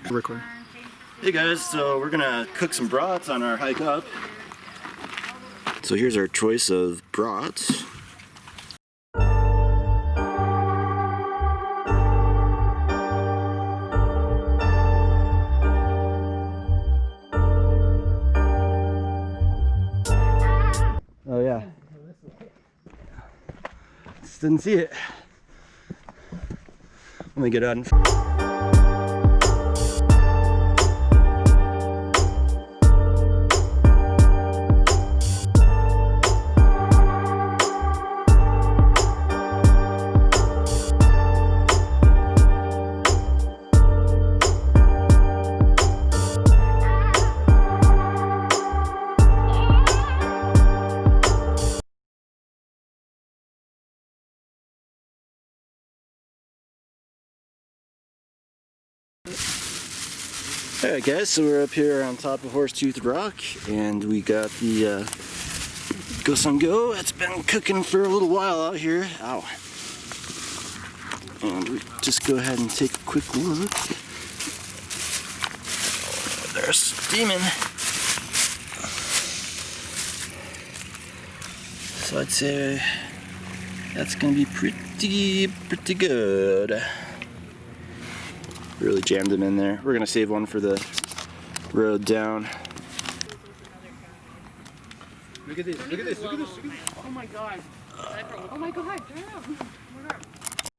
Record. Hey guys, so we're gonna cook some brats on our hike up. So here's our choice of brats. Oh yeah. Just didn't see it. Let me get on. Alright guys, so we're up here on top of Horsetooth Rock and we got the Go Sun Go. It's been cooking for a little while out here. Ow. And we just go ahead and take a quick look. Oh, they're steaming. So I'd say that's gonna be pretty good. Really jammed them in there. We're gonna save one for the road down. Look at this, look at this, look at this. Oh my god. Oh my god, damn.